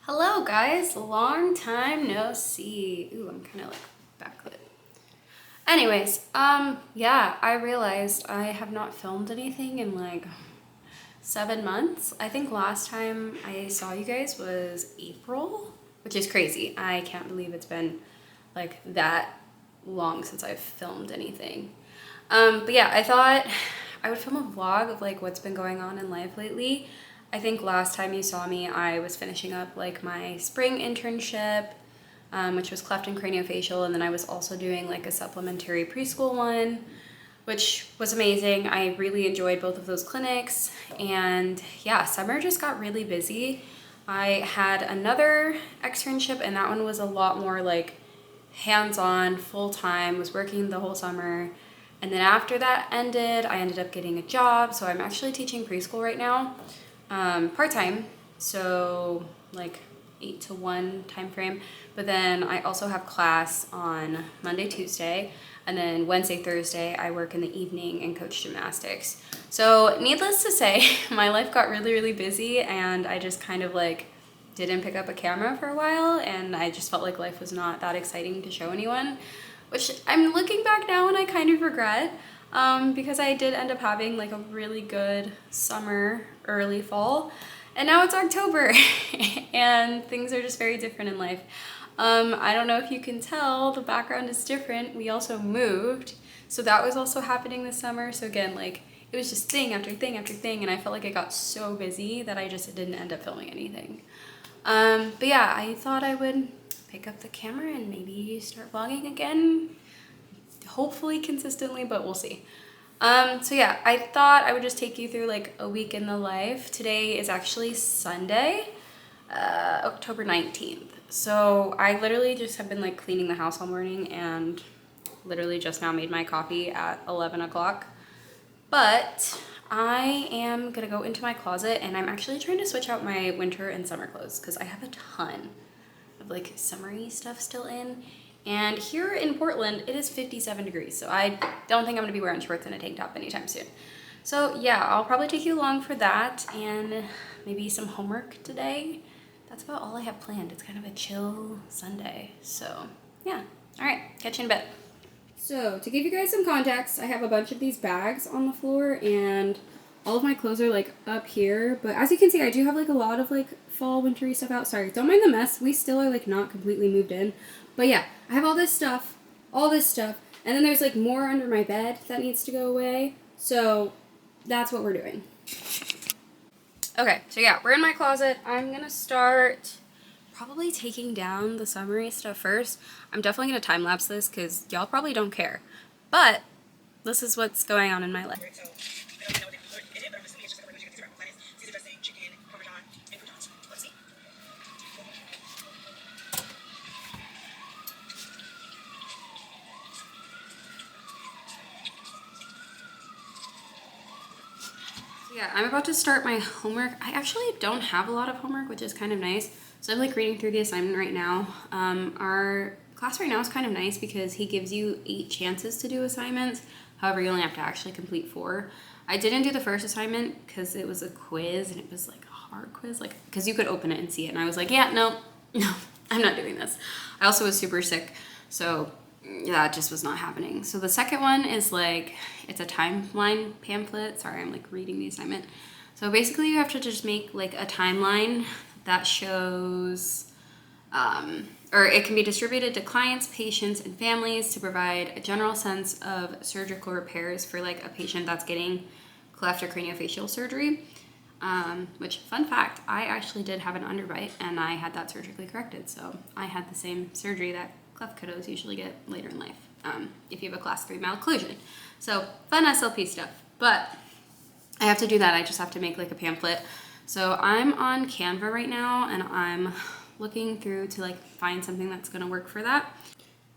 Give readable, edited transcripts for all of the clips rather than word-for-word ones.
Hello guys, long time no see. Ooh, I'm kind of like backlit. Anyways, yeah, I realized I have not filmed anything in like 7 months. I think last time I saw you guys was April, which is crazy. I can't believe it's been like that long since I've filmed anything. But yeah, I thought I would film a vlog of like what's been going on in life lately. I think last time you saw me, I was finishing up like my spring internship, which was cleft and craniofacial, and then I was also doing like a supplementary preschool one, which was amazing. I really enjoyed both of those clinics, and yeah, summer just got really busy. I had another externship, and that one was a lot more like hands-on, full-time, was working the whole summer. And then after that ended, I ended up getting a job. So I'm actually teaching preschool right now, part-time. So like 8 to 1 time frame. But then I also have class on Monday, Tuesday, and then Wednesday, Thursday, I work in the evening and coach gymnastics. So needless to say, my life got really, really busy, and I just kind of like didn't pick up a camera for a while, and I just felt like life was not that exciting to show anyone, which I'm looking back now and I kind of regret, because I did end up having like a really good summer, early fall, and now it's October and things are just very different in life. I don't know if you can tell, the background is different. We also moved, so that was also happening this summer. So again, like it was just thing after thing after thing, and I felt like I got so busy that I just didn't end up filming anything. But yeah, I thought I would pick up the camera and maybe start vlogging again, hopefully consistently, but we'll see. So yeah, I thought I would just take you through like a week in the life. Today is actually Sunday, October 19th. So I literally just have been like cleaning the house all morning and literally just now made my coffee at 11 o'clock. But I am gonna go into my closet, and I'm actually trying to switch out my winter and summer clothes because I have a ton of like summery stuff still in. And here in Portland, it is 57 degrees, so I don't think I'm gonna be wearing shorts and a tank top anytime soon. So yeah, I'll probably take you along for that and maybe some homework today. That's about all I have planned. It's kind of a chill Sunday. So yeah, all right, catch you in a bit. So to give you guys some context, I have a bunch of these bags on the floor, and all of my clothes are like up here. But as you can see, I do have like a lot of like fall wintry stuff out. Sorry, don't mind the mess. We still are like not completely moved in. But yeah, I have all this stuff, and then there's like more under my bed that needs to go away. So that's what we're doing. Okay, so yeah, we're in my closet. I'm gonna start probably taking down the summery stuff first. I'm definitely gonna time lapse this because y'all probably don't care, but this is what's going on in my life. Yeah, I'm about to start my homework. I actually don't have a lot of homework, which is kind of nice. So I'm like reading through the assignment right now. Our class right now is kind of nice because he gives you 8 chances to do assignments. However, you only have to actually complete 4. I didn't do the first assignment because it was a quiz, and it was like a hard quiz, like because you could open it and see it. And I was like, yeah, no, I'm not doing this. I also was super sick, so that just was not happening. So the second one is like, it's a timeline pamphlet. Sorry, I'm like reading the assignment. So basically you have to just make like a timeline that shows, or it can be distributed to clients, patients, and families to provide a general sense of surgical repairs for like a patient that's getting cleft or craniofacial surgery. Which, fun fact, I actually did have an underbite and I had that surgically corrected. So I had the same surgery that cleft kiddos usually get later in life, if you have a class 3 malocclusion. So fun SLP stuff, but I have to do that. I just have to make like a pamphlet. So I'm on Canva right now, and I'm looking through to like find something that's gonna work for that.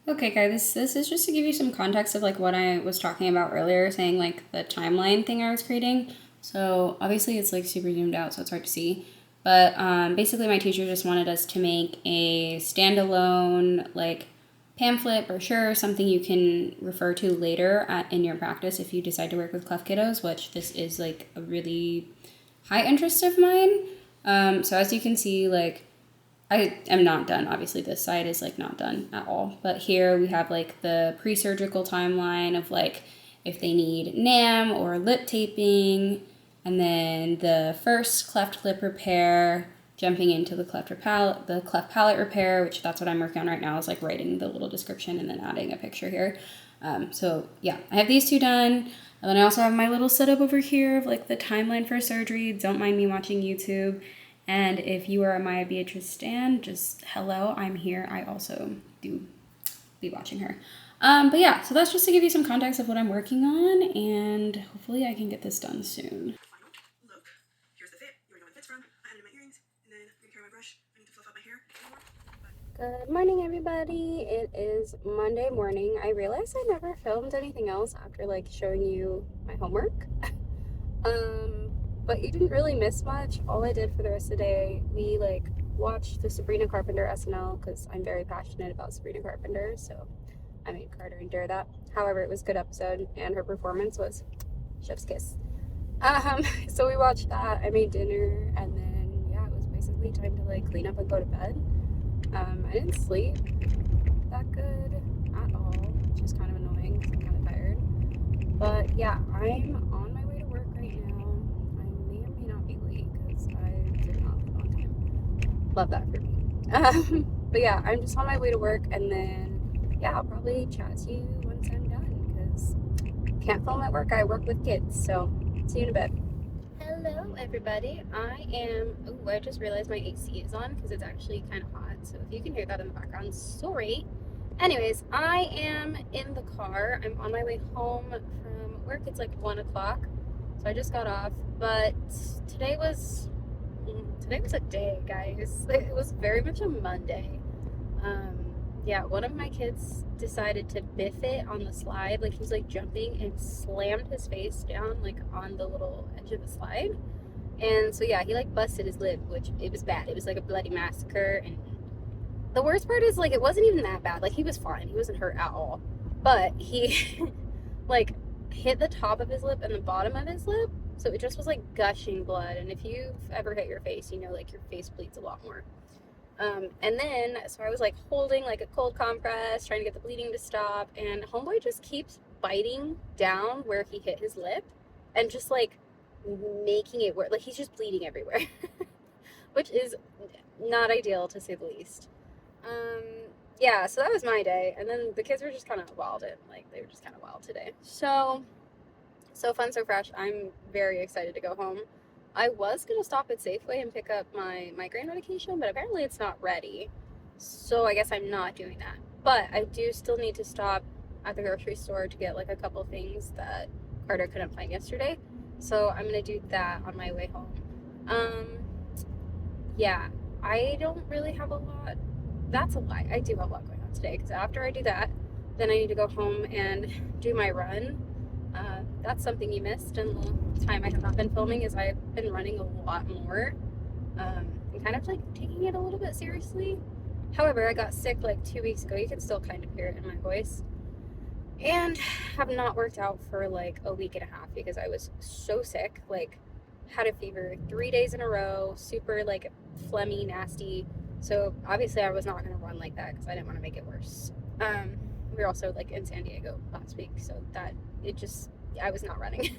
Okay, guys, this is just to give you some context of like what I was talking about earlier, saying like the timeline thing I was creating. So obviously it's like super zoomed out, so it's hard to see. But basically my teacher just wanted us to make a standalone like pamphlet, brochure, something you can refer to later in your practice if you decide to work with cleft kiddos, which this is like a really high interest of mine. So as you can see, like I am not done. Obviously, this side is like not done at all. But here we have like the pre-surgical timeline of like if they need NAM or lip taping, and then the first cleft lip repair, jumping into the cleft palate repair, which that's what I'm working on right now, is like writing the little description and then adding a picture here. So yeah, I have these two done. And then I also have my little setup over here of like the timeline for surgery. Don't mind me watching YouTube. And if you are a Maya Beatrice stan, just hello, I'm here. I also do be watching her. But yeah, so that's just to give you some context of what I'm working on, and hopefully I can get this done soon. Look, here's the fit. You already know what the fit's from. I added in my earrings, and then I'm gonna carry my brush. I need to fluff up my hair. Good morning, everybody. It is Monday morning. I realized I never filmed anything else after like showing you my homework. But you didn't really miss much. All I did for the rest of the day, we like watched the Sabrina Carpenter SNL because I'm very passionate about Sabrina Carpenter, so I made Carter endure that. However, it was a good episode and her performance was chef's kiss. So we watched that. I made dinner, and then yeah, it was basically time to like clean up and go to bed. I didn't sleep that good at all, which is kind of annoying because I'm kind of tired. But yeah, I'm on my way to work right now. I may or may not be late because I did not leave on time. Love that for me. But yeah, I'm just on my way to work, and then yeah, I'll probably chat to you once I'm done because can't film at work. I work with kids, so see you in a bit. Hello, everybody. I just realized my AC is on because it's actually kind of hot. So if you can hear that in the background, sorry. Anyways, I am in the car. I'm on my way home from work. It's like 1 o'clock. So I just got off. But today was a day, guys. It was very much a Monday. Yeah, one of my kids decided to biff it on the slide. Like, he was like jumping and slammed his face down like on the little edge of the slide. And so yeah, he like busted his lip, which it was bad. It was like a bloody massacre. And the worst part is like it wasn't even that bad. Like, he was fine. He wasn't hurt at all. But he like hit the top of his lip and the bottom of his lip. So it just was like gushing blood. And if you've ever hit your face, you know like your face bleeds a lot more. And then, so I was like holding like a cold compress, trying to get the bleeding to stop, and homeboy just keeps biting down where he hit his lip and just like making it work. Like, he's just bleeding everywhere, which is not ideal to say the least. Yeah, so that was my day, and then the kids were just kind of wild, and like they were just kind of wild today. So fun, so fresh. I'm very excited to go home. I was going to stop at Safeway and pick up my migraine medication, but apparently it's not ready. So I guess I'm not doing that. But I do still need to stop at the grocery store to get like a couple things that Carter couldn't find yesterday. So I'm going to do that on my way home. Yeah, I don't really have a lot. That's a lie. I do have a lot going on today because after I do that, then I need to go home and do my run. That's something you missed in the time I have not been filming, is I've been running a lot more and kind of like taking it a little bit seriously. However, I got sick like 2 weeks ago. You can still kind of hear it in my voice, and have not worked out for like a week and a half because I was so sick. Like, had a fever 3 days in a row, super like phlegmy, nasty. So obviously I was not going to run like that because I didn't want to make it worse. We were also like in San Diego last week, so that I was not running.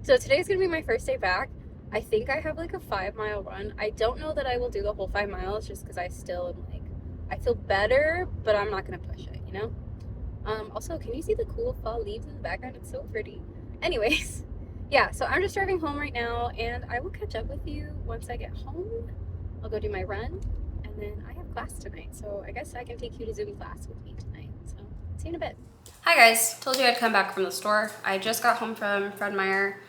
So today's gonna be my first day back. I think I have like a 5-mile run. I don't know that I will do the whole 5 miles just because I still am like, I feel better, but I'm not gonna push it, you know? Also, can you see the cool fall leaves in the background? It's so pretty. Anyways, yeah, so I'm just driving home right now, and I will catch up with you once I get home. I'll go do my run, and then I have class tonight, so I guess I can take you to Zoom class with me tonight. So see you in a bit. Hi guys, told you I'd come back from the store. I just got home from Fred Meyer.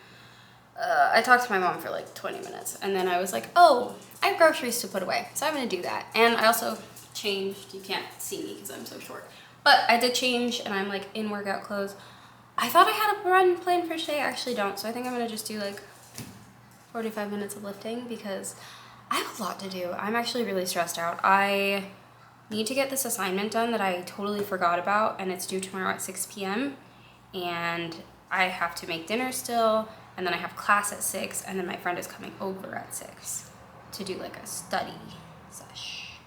I talked to my mom for like 20 minutes, and then I was like, oh, I have groceries to put away, so I'm gonna do that. And I also changed. You can't see me because I'm so short, but I did change, and I'm like in workout clothes. I thought I had a run planned for today. I actually don't, so I think I'm gonna just do like 45 minutes of lifting because I have a lot to do. I'm actually really stressed out. I need to get this assignment done that I totally forgot about, and it's due tomorrow at 6 p.m. and I have to make dinner still, and then I have class at 6, and then my friend is coming over at 6 to do like a study sesh.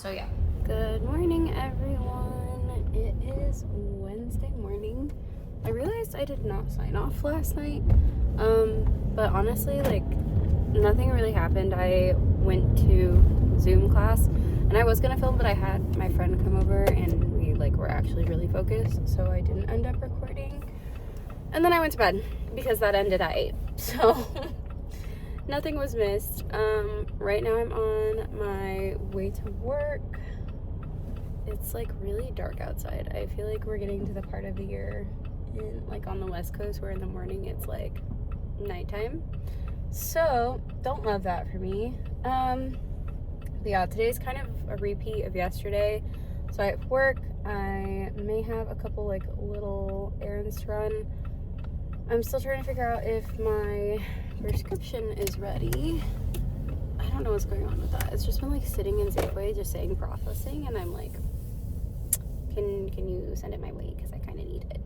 So yeah. Good morning, everyone. It is Wednesday morning. I realized I did not sign off last night. But honestly, like, nothing really happened. I went to Zoom class and I was gonna film, but I had my friend come over and we like were actually really focused, so I didn't end up recording. And then I went to bed because that ended at 8. So nothing was missed. Right now I'm on my way to work. It's like really dark outside. I feel like we're getting to the part of the year in like on the West Coast where in the morning it's like nighttime. So don't love that for me. But yeah, today's kind of a repeat of yesterday. So I have work. I may have a couple like little errands to run. I'm still trying to figure out if my prescription is ready. I don't know what's going on with that. It's just been like sitting in Safeway just saying processing, and I'm like, can you send it my way because I kind of need it.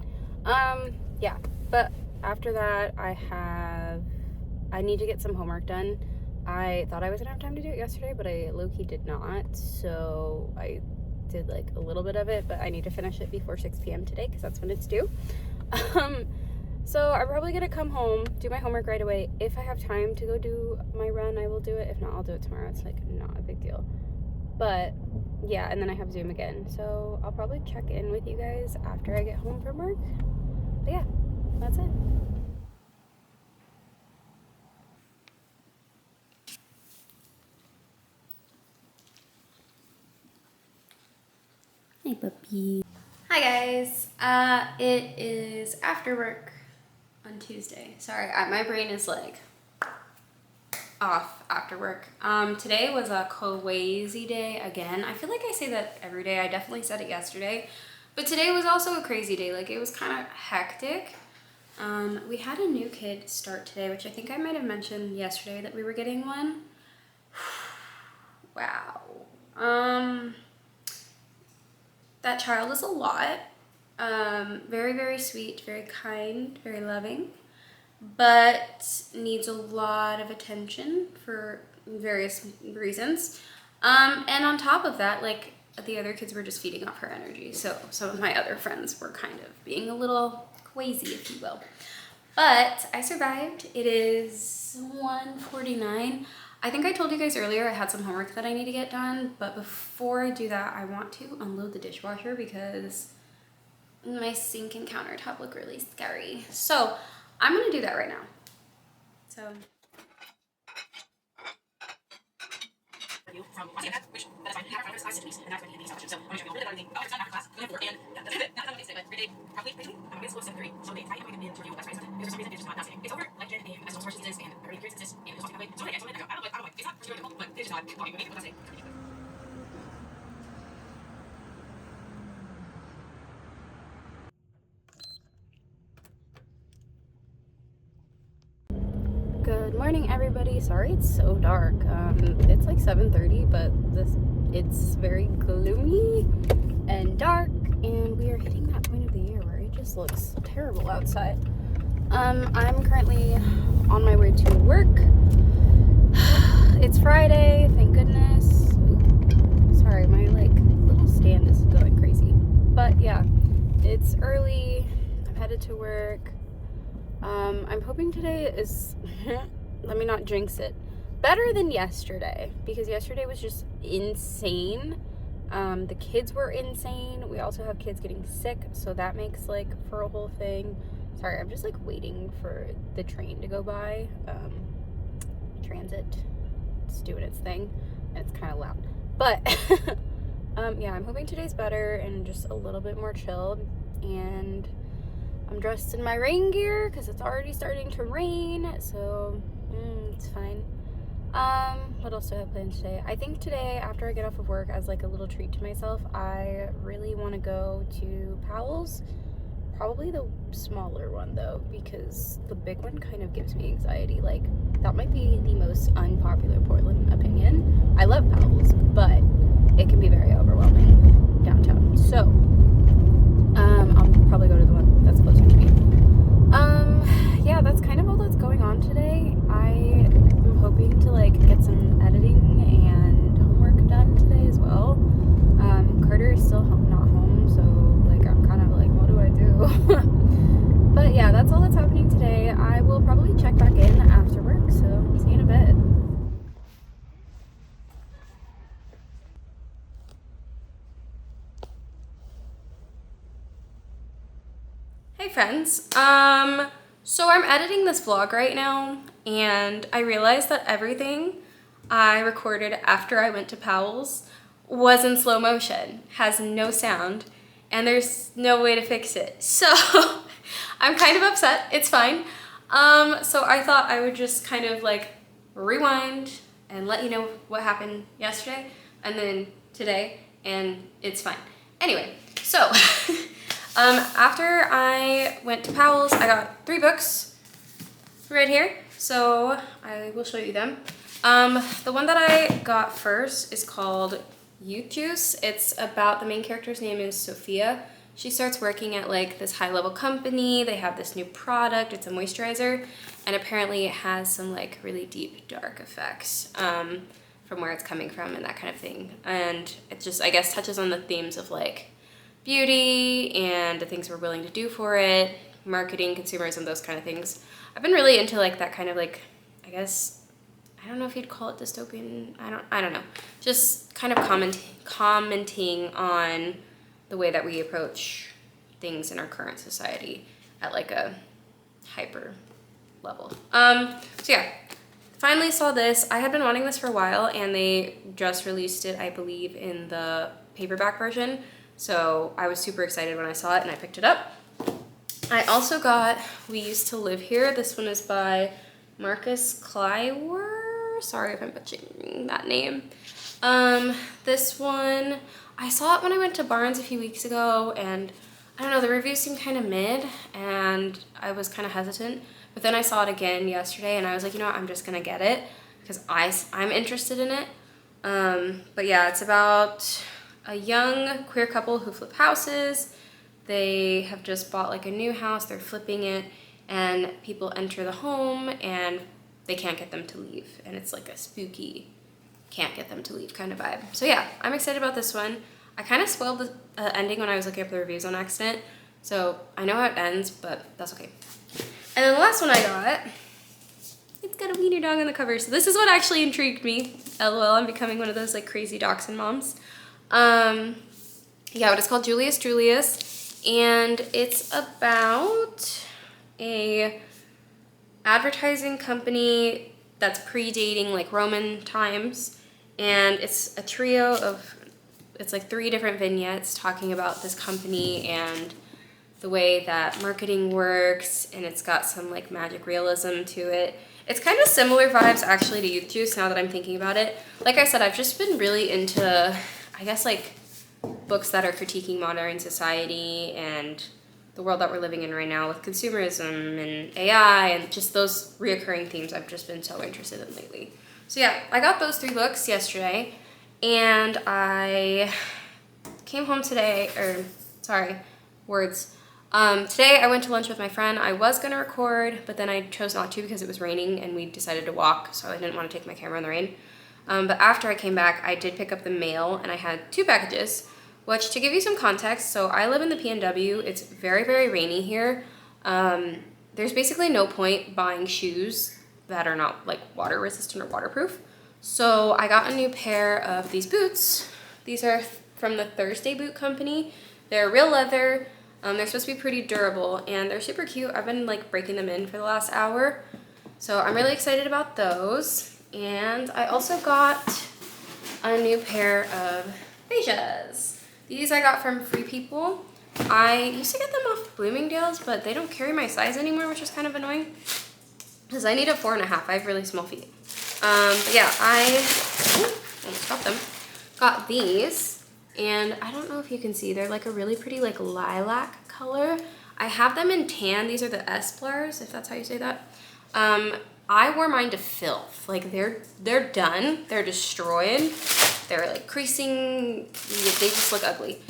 Yeah, but after that I need to get some homework done. I thought I was gonna have time to do it yesterday, but I low-key did not, so I did like a little bit of it, but I need to finish it before 6 p.m. today because that's when it's due. So I'm probably gonna come home, do my homework right away. If I have time to go do my run, I will do it. If not, I'll do it tomorrow. It's like not a big deal. But yeah, and then I have Zoom again. So I'll probably check in with you guys after I get home from work. But yeah, that's it. Hey, puppy. Hi, guys. It is after work on Tuesday. Sorry, my brain is like off after work. Today was a crazy day again. I feel like I say that every day. I definitely said it yesterday. But today was also a crazy day. Like, it was kind of hectic. We had a new kid start today, which I think I might have mentioned yesterday that we were getting one. Wow. That child is a lot. Very, very sweet, very kind, very loving, but needs a lot of attention for various reasons. And on top of that, like, the other kids were just feeding off her energy. So some of my other friends were kind of being a little crazy, if you will. But I survived. It is 1:49. I think I told you guys earlier I had some homework that I need to get done, but before I do that, I want to unload the dishwasher because my sink and countertop look really scary. So I'm gonna do that right now. So. From which that's fine. You have class to and that's when you need to. So I'm just going to everything. Oh, it's not after class. I'm 4 and that's not something but every day, probably I'm going to school at 7:30. So they try to make it into you. That's right. Because for some reason it's just not happening. It's over legend and as sources this and everybody creates this and it's just like so I go. I don't like it's not particularly difficult, but it's just not talking with me. What I say. Good morning, everybody. Sorry it's so dark. It's like 7:30, but it's very gloomy and dark, and we are hitting that point of the year where it just looks terrible outside. I'm currently on my way to work. It's Friday, thank goodness. Ooh, sorry, my like little stand is going crazy. But yeah, it's early. I'm headed to work. I'm hoping today is, let me not jinx it, better than yesterday, because yesterday was just insane. The kids were insane. We also have kids getting sick, so that makes like for a whole thing. Sorry, I'm just like waiting for the train to go by. Transit, it's doing its thing, and it's kind of loud. But yeah, I'm hoping today's better and just a little bit more chilled. And I'm dressed in my rain gear because it's already starting to rain, so it's fine. What else do I have planned today? I think today, after I get off of work, as like a little treat to myself, I really want to go to Powell's. Probably the smaller one though, because the big one kind of gives me anxiety. Like, that might be the most unpopular Portland opinion. I love Powell's, but it can be very overwhelming downtown. So I'll probably go to the one that's closer to me. Yeah, that's kind of all that's going on today. I am hoping to like get some editing and homework done today as well. probably check back in after work, so see you in a bit. Hey friends, so I'm editing this vlog right now, and I realized that everything I recorded after I went to Powell's was in slow motion, has no sound, and there's no way to fix it. So I'm kind of upset, it's fine. So I thought I would just kind of like rewind and let you know what happened yesterday and then today, and it's fine. Anyway, so after I went to Powell's, I got 3 books right here, so I will show you them. The one that I got first is called Youth Juice. It's about, the main character's name is Sophia. She starts working at like this high-level company. They have this new product, it's a moisturizer, and apparently it has some like really deep dark effects from where it's coming from and that kind of thing. And it just, I guess, touches on the themes of like beauty and the things we're willing to do for it, marketing, consumerism, those kind of things. I've been really into like that kind of like, I guess, I don't know if you'd call it dystopian, I don't know. Just kind of commenting on the way that we approach things in our current society at like a hyper level. So yeah, finally saw this. I had been wanting this for a while, and they just released it, I believe, in the paperback version. So I was super excited when I saw it and I picked it up. I also got We Used to Live Here. This one is by Marcus Kleiwer. Sorry if I'm butchering that name. This one, I saw it when I went to Barnes a few weeks ago, and I don't know, the reviews seemed kind of mid and I was kind of hesitant. But then I saw it again yesterday and I was like, you know what, I'm just gonna get it because I'm interested in it. But yeah, it's about a young queer couple who flip houses. They have just bought like a new house, they're flipping it, and people enter the home and they can't get them to leave. And it's like a spooky, can't get them to leave kind of vibe. So yeah, I'm excited about this one. I kind of spoiled the ending when I was looking up the reviews on accident, so I know how it ends, but that's okay. And then the last one I got, it's got a wiener dog on the cover. So this is what actually intrigued me. LOL, I'm becoming one of those like crazy dachshund moms. Yeah, but it's called Julius Julius, and it's about a advertising company that's predating like Roman times, and it's a trio of, it's like 3 different vignettes talking about this company and the way that marketing works, and it's got some like magic realism to it. It's kind of similar vibes actually to Youth Juice now that I'm thinking about it. Like I said, I've just been really into, I guess, like books that are critiquing modern society and the world that we're living in right now with consumerism and AI and just those reoccurring themes I've just been so interested in lately. So yeah, I got those 3 books yesterday, and I came home today, today I went to lunch with my friend. I was gonna record, but then I chose not to because it was raining and we decided to walk, so I didn't want to take my camera in the rain. But after I came back, I did pick up the mail, and I had 2 packages, which, to give you some context, so I live in the PNW. It's very, very rainy here. There's basically no point buying shoes that are not like water resistant or waterproof. So I got a new pair of these boots. These are from the Thursday Boot Company. They're real leather. They're supposed to be pretty durable, and they're super cute. I've been like breaking them in for the last hour. So I'm really excited about those. And I also got a new pair of fascias. These I got from Free People. I used to get them off Bloomingdale's, but they don't carry my size anymore, which is kind of annoying because I need a 4.5. I have really small feet. But yeah, I almost got them. Got these, and I don't know if you can see, they're like a really pretty like lilac color. I have them in tan. These are the Esplars, if that's how you say that. I wore mine to filth. Like they're done. They're destroyed. They're like creasing. They just look ugly.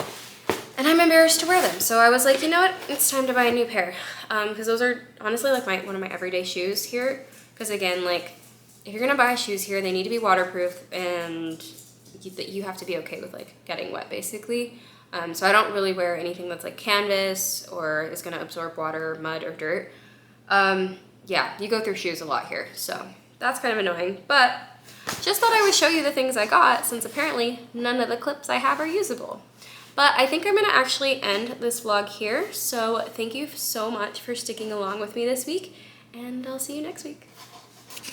And I'm embarrassed to wear them. So I was like, you know what? It's time to buy a new pair. Because those are honestly like one of my everyday shoes here. Because again, like if you're gonna buy shoes here, they need to be waterproof, and you have to be okay with like getting wet basically. So I don't really wear anything that's like canvas or is gonna absorb water, mud, or dirt. yeah, you go through shoes a lot here, so that's kind of annoying. But just thought I would show you the things I got, since apparently none of the clips I have are usable. But I think I'm gonna actually end this vlog here, so thank you so much for sticking along with me this week, and I'll see you next week.